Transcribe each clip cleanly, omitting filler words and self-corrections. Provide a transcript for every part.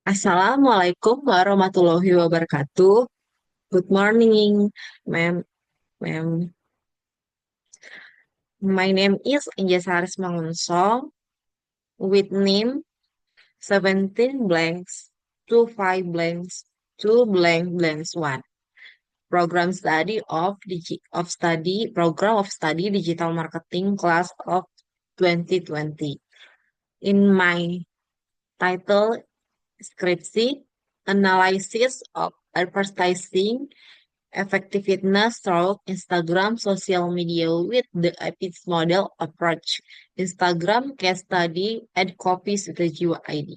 Assalamualaikum warahmatullahi wabarakatuh. Good morning, ma'am. Ma'am. My name is Injasaris Mangunsong with name 17 blanks 25 blanks 2 blanks 1. Program of study digital marketing class of 2020. In my title scriptsheet, analysis of advertising effectiveness through Instagram social media with the EPIC model approach. Instagram case study and copy strategy ID.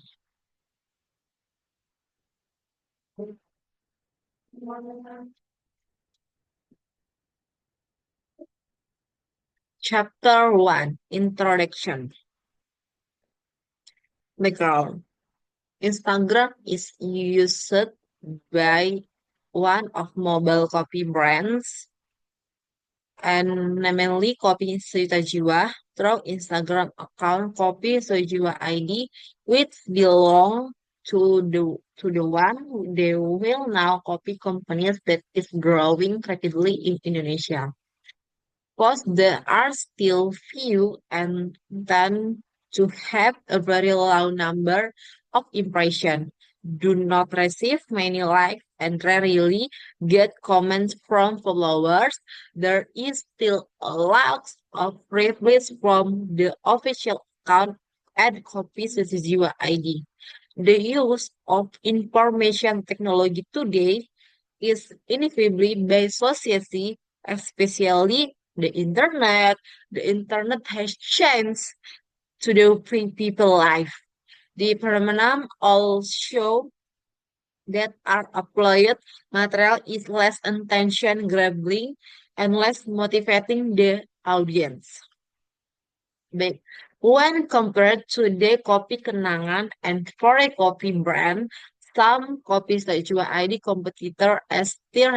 Chapter 1 Introduction. Background. Instagram is used by one of mobile copy brands and namely Kopi Sejuta Jiwa through Instagram account Kopi Sejuta ID which belong to the one they will now copy companies that is growing rapidly in Indonesia. Posts that are still few and tend to have a very low number of impressions, do not receive many likes, and rarely get comments from followers. There is still a lot of privilege from the official account and copy Jiwa ID. The use of information technology today is inevitably by society, especially the internet. The internet has changed to the people life. The phenomenon also that are applied material is less attention grabbing and less motivating the audience. Baik. When compared to the Kopi Kenangan and for a coffee brand, some copies like Jua ID competitor are still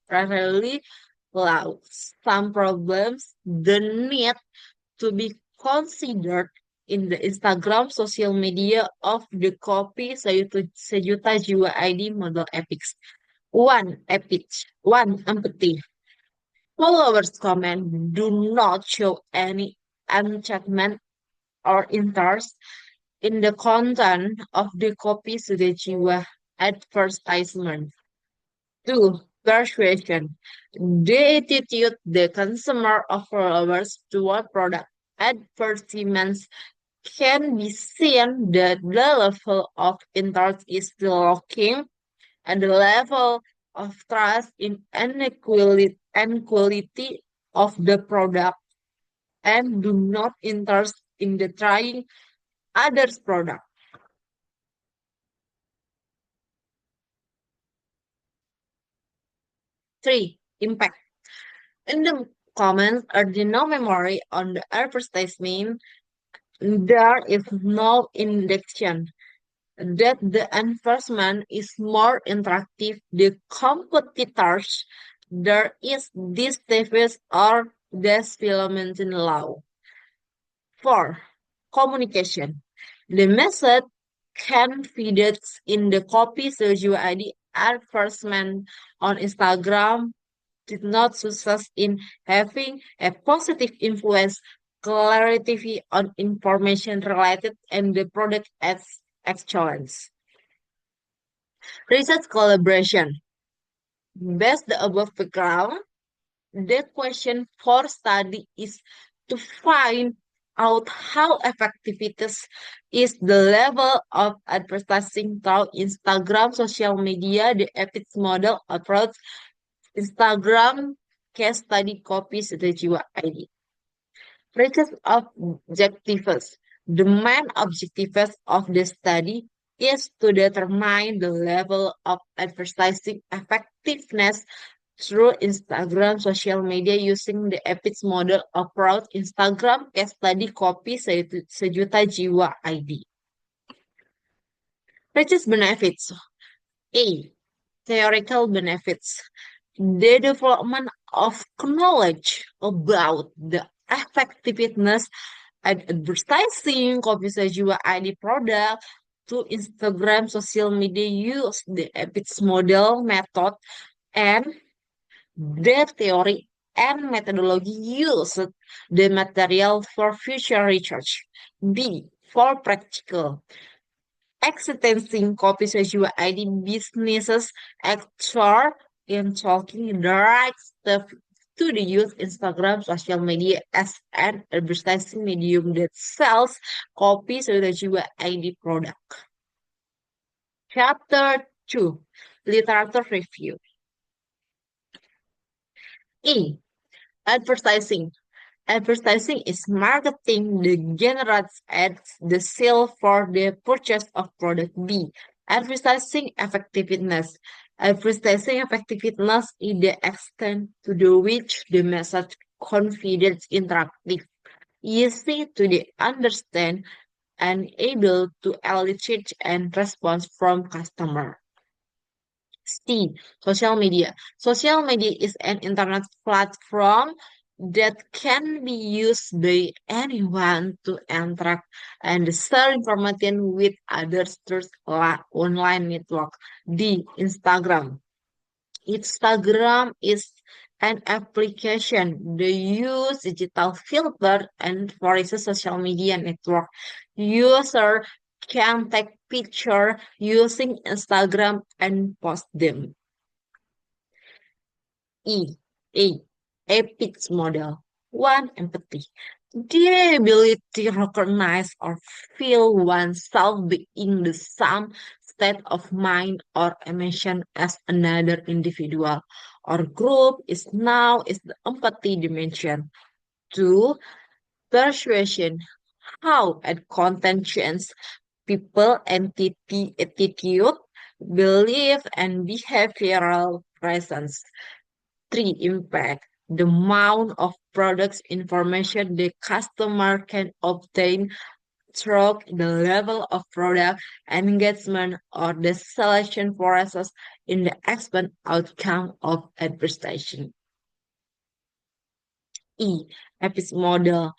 rarely loud. Some problems the need to be considered in the Instagram social media of the copy Sejuta Jiwa ID model epics. One epic, one empathy. Followers comment do not show any enchantment or interest in the content of the copy Sudah Jiwa advertisement. Two, persuasion. The attitude the consumer of followers toward product advertisements can be seen that the level of interest is still lacking and the level of trust in and quality of the product and do not interest in the trying others' product. Three, impact. In the comments or the no memory on the advertisement, there is no indication that the enforcement is more interactive. The competitors, there is this device or disfilament law. Four, communication. The method can feed it in the copy Sergio ID advertisement on Instagram did not success in having a positive influence clarity on information related and the product as excellence. Research collaboration. Based the above background, the question for study is to find out how effective it is the level of advertising through Instagram social media, the ethics model approach, Instagram case study copies the Jiwa ID. Research objectives. The main objectives of the study is to determine the level of advertising effectiveness through Instagram social media using the EPICS model approach Instagram case study copy sejuta jiwa ID. Research benefits. A. Theoretical benefits. The development of knowledge about the effectiveness and advertising copy sejuta ID product to Instagram social media use the EPICS model method and the theory and methodology used the material for future research. B. For practical. Extending copy sesuai ID businesses actor in talking direct stuff to the use Instagram social media as an advertising medium that sells copy sesuai ID product. Chapter 2. Literature Review. E. Advertising. Advertising is marketing that generates ads, the sale for the purchase of product. B. Advertising effectiveness. Advertising effectiveness is the extent to the which the message confidence interactive, easy to the understand, and able to elicit and response from customer. C. Social media. Social media is an internet platform that can be used by anyone to interact and share information with others through online network. D. Instagram. Instagram is an application that use digital filter and for its social media network. User can take picture using Instagram and post them. E. A. Epics model. One, empathy. The ability to recognize or feel oneself being the same state of mind or emotion as another individual or group is the empathy dimension. Two, persuasion. How and contentions people, entity, attitude, belief, and behavioral presence. Three, impact. The amount of products information the customer can obtain through the level of product engagement or the selection process in the expert outcome of advertising. E. Epic model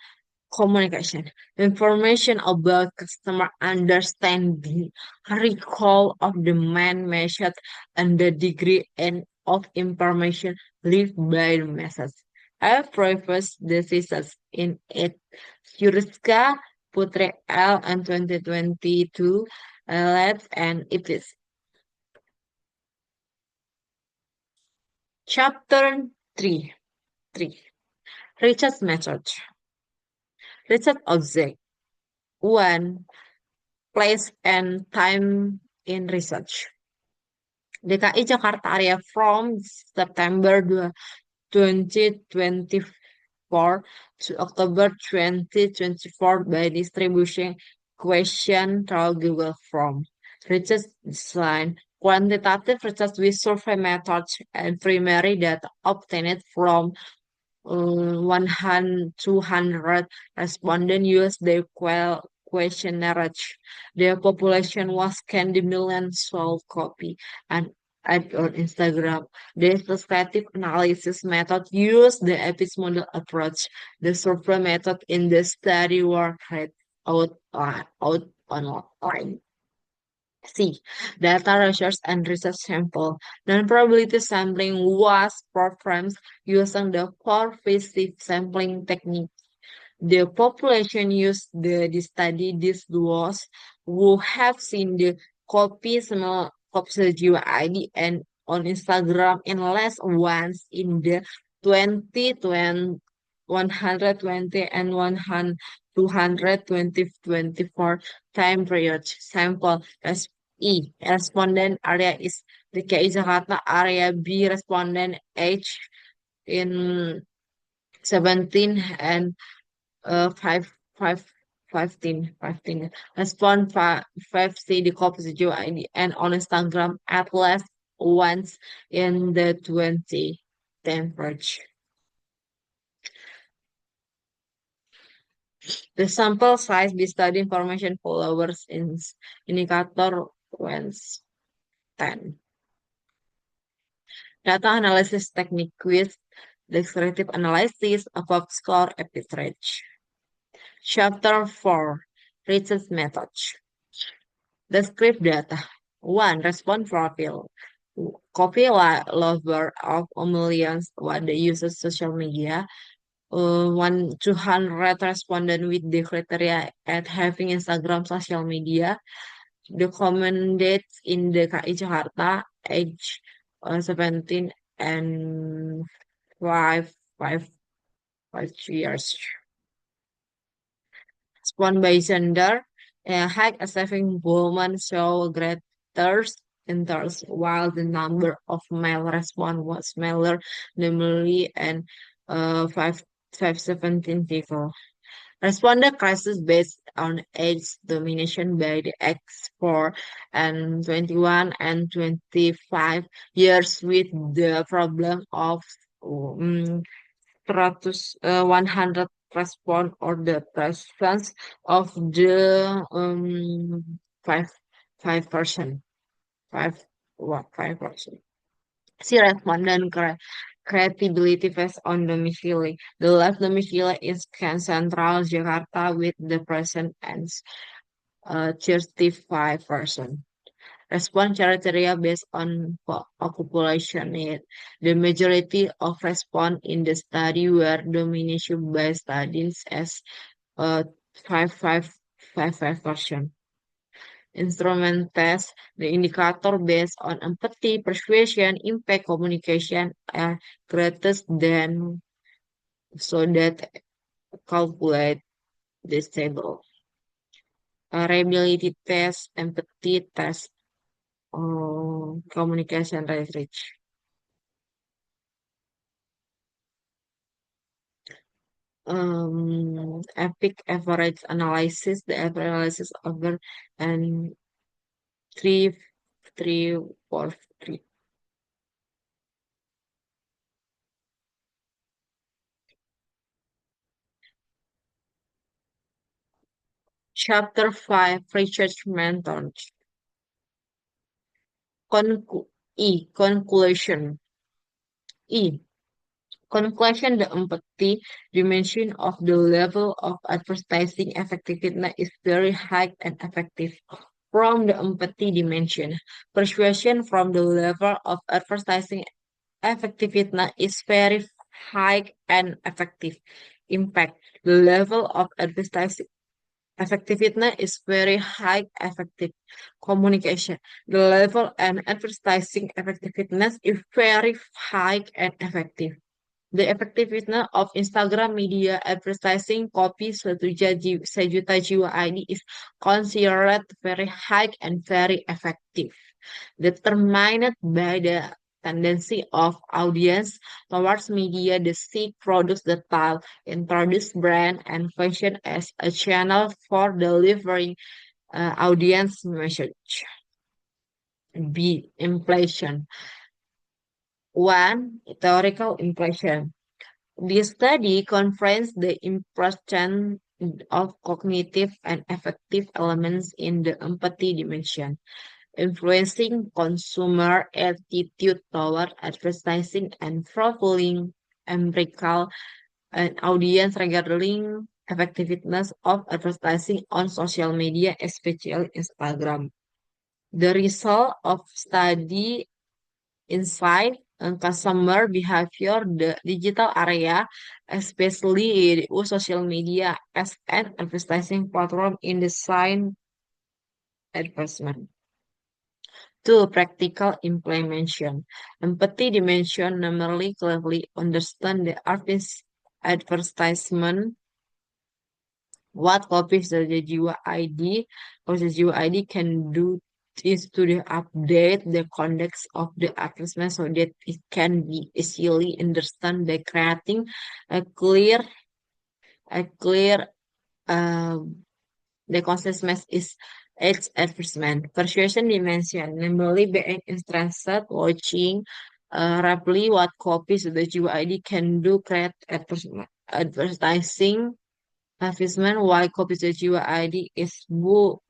communication. Information about customer understanding, recall of the main message, and the degree and of information left by the message. I preface the thesis in it. Yuriska Putre L and 2022 Labs and it is chapter 3. 3. Research method. Research object. 1. Place and time in research. DKI Jakarta area from September 2024 to October 2024 by distribution question through Google Form. Research design. Quantitative research with survey methods and primary data obtained from 200 respondents used the questionnaire. Their population was scanned millions sold copy and ad on Instagram. The statistic analysis method used the EPICS model approach. The survey method in the study were read out online. C. Data research and research sample. Non-probability sampling was performed using the pervasive sampling technique. The population used the study this was who have seen the copy small copy ID and on Instagram in less once in the 2020 120 and 100 220 time period sample as E. Respondent area is DKI Jakarta, area B respondent age in 17 and 15. Respond 5C the copy ID and on Instagram at least once in the 20 temperature. The sample size be study information followers in indicator when 10. Data analysis technique with descriptive analysis of score epitrage. Chapter 4. Research methods. Describe data. One, response profile. Copy lover of millions what they use social media. 200 respondent with the criteria at having Instagram social media. The common dates in DKI Jakarta, age 17 and 5, 5, 5 years. Respond by gender, high accepting women show greater interest, while the number of male respond was smaller, namely and 5, 517 people. Responder crisis based on age domination by the X4 and 21 and 25 years with the problem of 100 respond or the presence of the five 5%, 5%. Si respondent credibility based on domicile. The left domicile is Central Jakarta with the present and 35%. Response criteria based on population need. The majority of response in the study were dominated by studies as 5,555%. Instrument test, the indicator based on empathy, persuasion, impact, communication are greatest than so that calculate this table. Reliability test, empathy test, communication research. Epic average analysis, the average analysis over and three, three, four, three. Chapter 5, research methods. Conclusion. E. Conclusion, the empathy dimension of the level of advertising effectiveness is very high and effective. From the empathy dimension, persuasion from the level of advertising effectiveness is very high and effective. Impact, the level of advertising effectiveness is very high effective. Communication, the level and advertising effectiveness is very high and effective. The effectiveness of Instagram media advertising copy sejuta jiwa ID is considered very high and very effective, determined by the tendency of audience towards media that seek products that will introduce brand and function as a channel for delivering audience message. B. Inflation. One, theoretical inflation. This study confronts the importance of cognitive and affective elements in the empathy dimension, influencing consumer attitude toward advertising and profiling empirical and audience regarding effectiveness of advertising on social media, especially Instagram. The result of study insight and customer behavior the digital area, especially the social media as an advertising platform in design advertisement. Two, practical implementation. Empathy dimension normally clearly understand the artist advertisement. What copies the Jiwa ID or the Jiwa ID can do is to update the context of the advertisement so that it can be easily understood by creating a clear uh, the consciousness is its advertisement. Persuasion dimension, namely being interested, watching rapidly what copies the Jiwa ID can do create advertising advertisement why copies the Jiwa ID is bull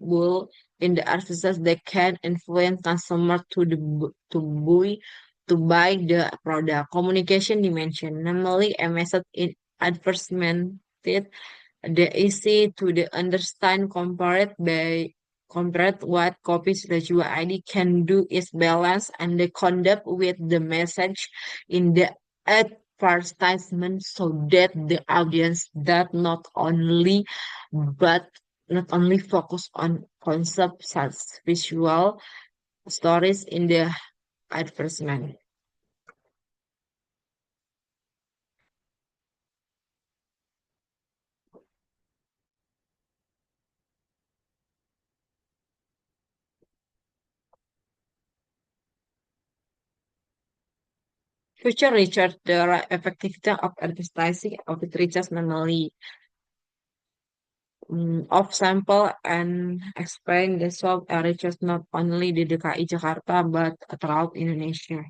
in the advertisements that can influence consumer to buy the product. Communication dimension, namely a method in advertisement the easy to the understand compared by compared what copies Rajua ID can do is balance and the conduct with the message in the advertisement so that the audience that not only focus on concepts such visual stories in the advertisement. Future research the effectiveness of advertising of it reaches mainly of sample and explain the swab research not only di DKI Jakarta but throughout Indonesia.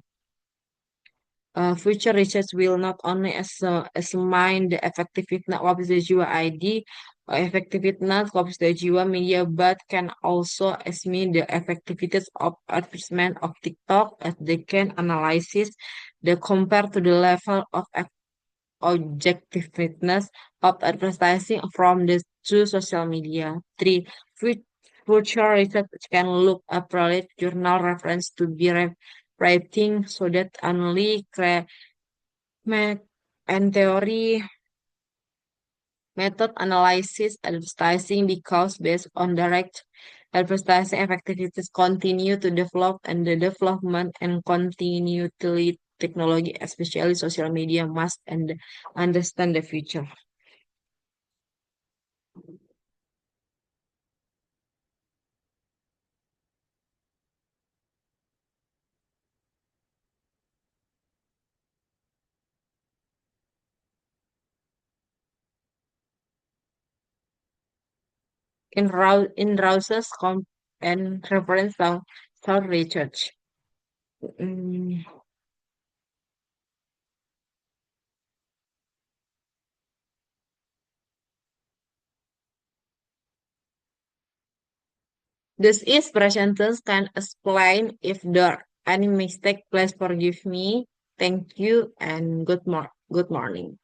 Future research will not only examine the effectiveness of the Jiwa ID, effectiveness of the Jiwa media, but can also examine the effectiveness of advertisement of TikTok as they can analysis the compared to the level of objectiveness of advertising from the two social media. Three, fu- future research can look at relate journal reference to be writing so that only and theory method analysis advertising because based on direct advertising effectiveness continue to develop and the development and continually technology, especially social media, must and understand the future. In Rouse's and reference sound research. Mm, this is presenters can explain if there are any mistake, please forgive me. Thank you and good morning.